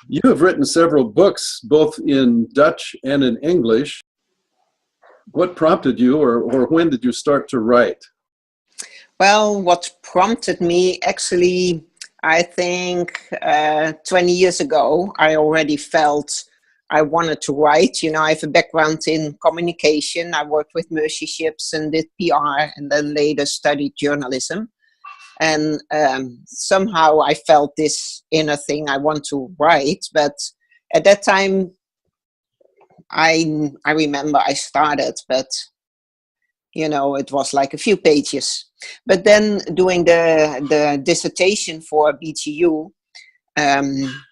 You have written several books, both in Dutch and in English. What prompted you, or when did you start to write? Well, what prompted me actually, I think 20 years ago, I already felt I wanted to write. You know, I have a background in communication. I worked with mercy ships and did PR and then later studied journalism. And somehow I felt this inner thing I want to write. But at that time, I remember I started, but you know, it was like a few pages. But then doing the dissertation for BTU, um,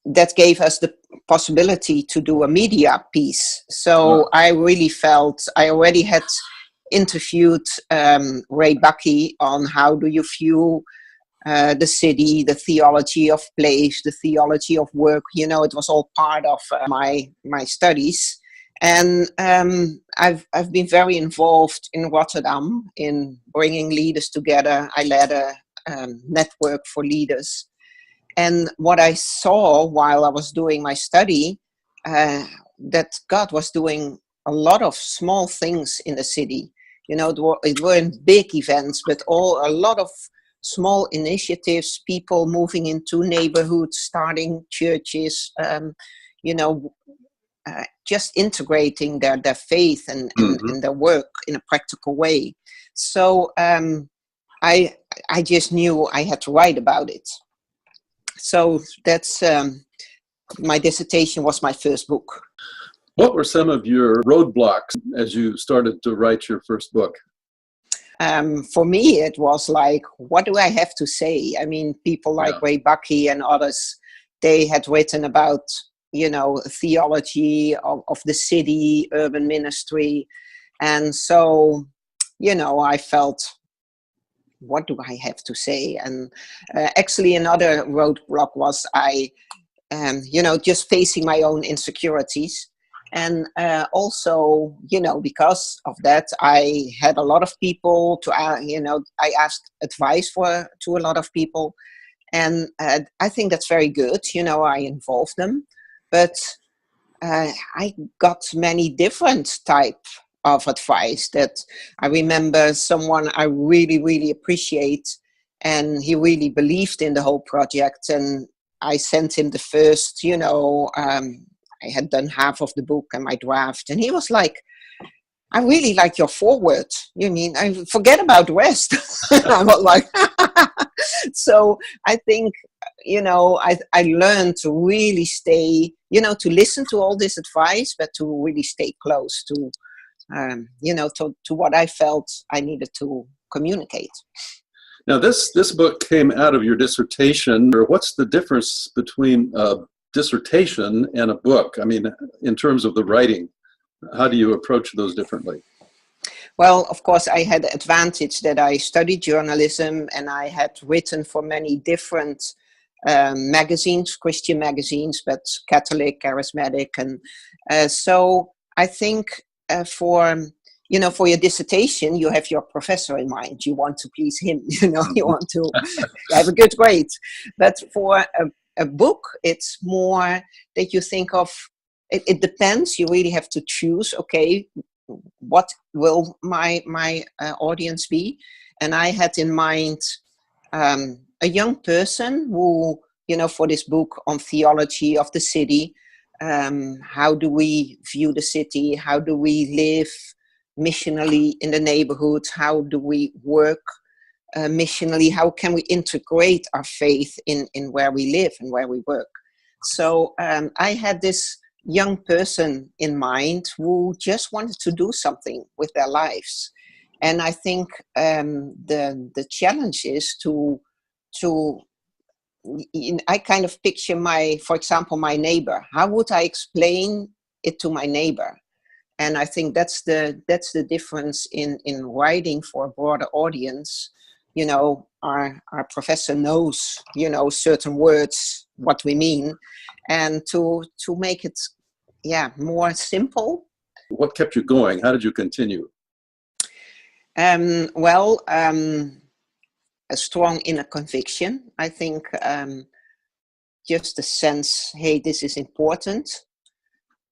that gave us the possibility to do a media piece. So Ah, I really felt I already had interviewed Ray Buckey on how do you view the city, the theology of place, the theology of work. You know, it was all part of my studies. And I've been very involved in Rotterdam in bringing leaders together. I led a network for leaders. And what I saw while I was doing my study, that God was doing a lot of small things in the city. You know, it weren't big events, but a lot of small initiatives, people moving into neighborhoods, starting churches, you know, just integrating their faith mhm. and their work in a practical way. So I I just knew I had to write about it. So that's my dissertation was my first book. What were some of your roadblocks as you started to write your first book? For me, it was like, what do I have to say? I mean, people like Yeah. Ray Buckey and others, they had written about, you know, theology of the city, urban ministry. And so, you know, I felt, what do I have to say? And actually, another roadblock was you know, just facing my own insecurities. And also, you know, because of that, I had a lot of people you know, I asked advice to a lot of people. And I think that's very good. You know, I involved them. But I got many different type of advice that I remember someone I really, really appreciate, and he really believed in the whole project. And I sent him the first, you know, I had done half of the book and my draft, and he was like, I really like your foreword. You mean I forget about the rest? I was like, so I think, you know, I learned to really stay, you know, to listen to all this advice, but to really stay close to, you know, to what I felt I needed to communicate. Now, this book came out of your dissertation. Or what's the difference between a dissertation and a book? I mean, in terms of the writing, how do you approach those differently? Well, of course, I had the advantage that I studied journalism and I had written for many different magazines, Christian magazines, but Catholic, charismatic. And so I think for, you know, for your dissertation, you have your professor in mind. You want to please him, you know, you Mhm. want to have a good grade. But for a book, it's more that you think of, it depends. You really have to choose, okay, what will my audience be? And I had in mind a young person who, you know, for this book on theology of the city, how do we view the city? How do we live missionally in the neighborhoods? How do we work missionally? How can we integrate our faith in where we live and where we work? So I had this young person in mind who just wanted to do something with their lives. And I think the challenge is to I kind of picture for example, my neighbor. How would I explain it to my neighbor? And I think that's the difference in writing for a broader audience. You know, our professor knows, you know, certain words, what we mean, and to make it, yeah, more simple. What kept you going? How did you continue? Well, a strong inner conviction. I think just a sense, hey, this is important,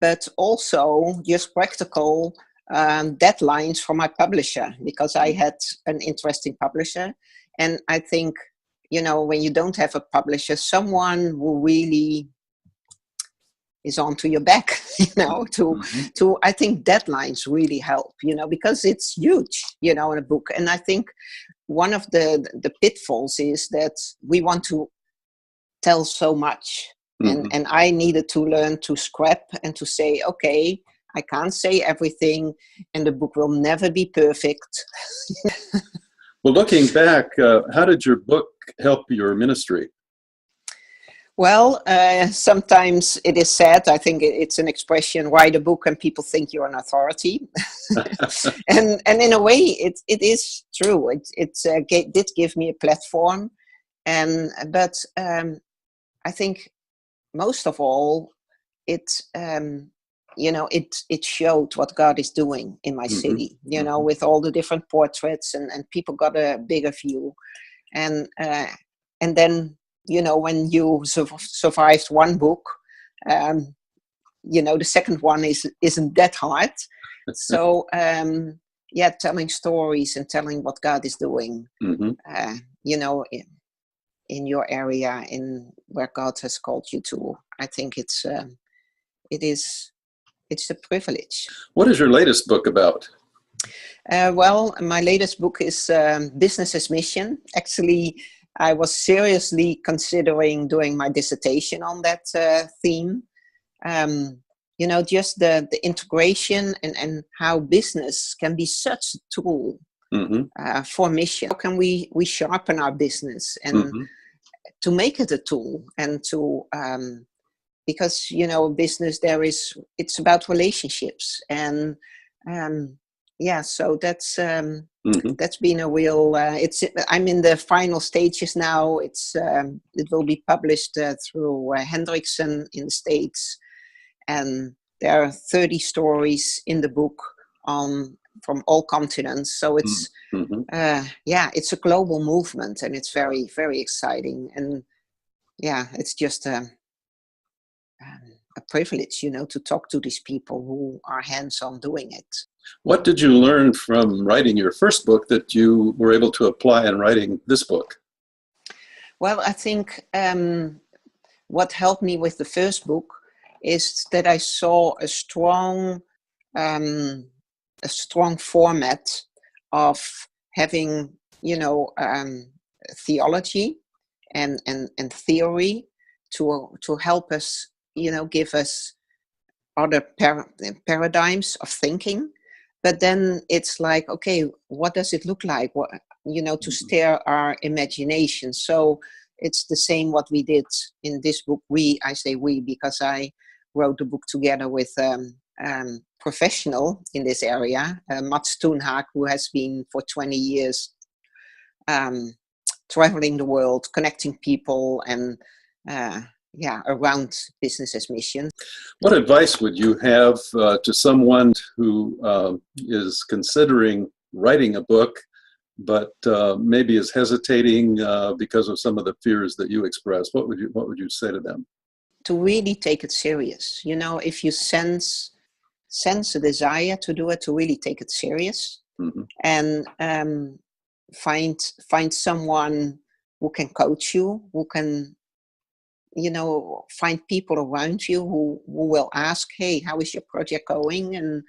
but also just practical deadlines for my publisher, because I had an interesting publisher. And I think, when you don't have a publisher, someone who really is onto your back, I think deadlines really help, because it's huge, in a book. And I think one of the pitfalls is that we want to tell so much. And I needed to learn to scrap and to say, okay, I can't say everything, and the book will never be perfect. Well, looking back, how did your book help your ministry? Well, sometimes it is said, I think it's an expression, write a book and people think you're an authority. and in a way, it is true. It did give me a platform. But I think most of all, it showed what God is doing in my city, with all the different portraits, and people got a bigger view. And then, when you survived one book, the second one isn't that hard. So, telling stories and telling what God is doing, in your area, in where God has called you to, I think it's a privilege. What is your latest book about? Well, my latest book is Business as Mission. Actually, I was seriously considering doing my dissertation on that theme. Just the integration and how business can be such a tool for mission. How can we sharpen our business and to make it a tool, and to because business, it's about relationships, and so that's been a real I'm in the final stages now. It will be published through Hendrickson in the States, and there are 30 stories in the book from all continents. So it's it's a global movement, and it's very, very exciting. And it's just a privilege, to talk to these people who are hands-on doing it. What did you learn from writing your first book that you were able to apply in writing this book? Well, I think what helped me with the first book is that I saw a strong format of having, theology and theory to help us, give us other paradigms of thinking. But then it's like, okay, what does it look like? What, to stir our imagination. So it's the same what we did in this book. I say we because I wrote the book together with professional in this area, Mats Toenhaak, who has been for 20 years traveling the world, connecting people, and around business as mission. What advice would you have to someone who is considering writing a book, but maybe is hesitating because of some of the fears that you expressed? What would you say to them? To really take it serious. If you sense a desire to do it, to really take it serious, and find someone who can coach you, who can, find people around you who will ask, hey, how is your project going, and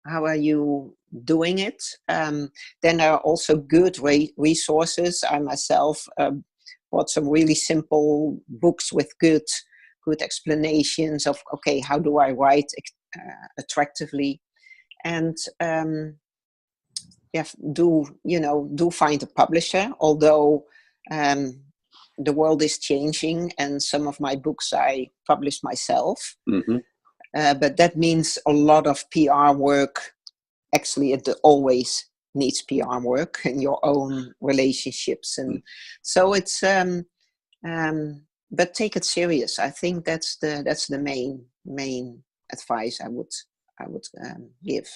how are you doing it? Then there are also good resources. I myself bought some really simple books with good explanations of, okay, how do I write attractively? And do find a publisher, although the world is changing, and some of my books I published myself. But that means a lot of PR work. Actually, it always needs PR work and your own relationships. And so it's, but take it serious. I think that's the main advice I would give.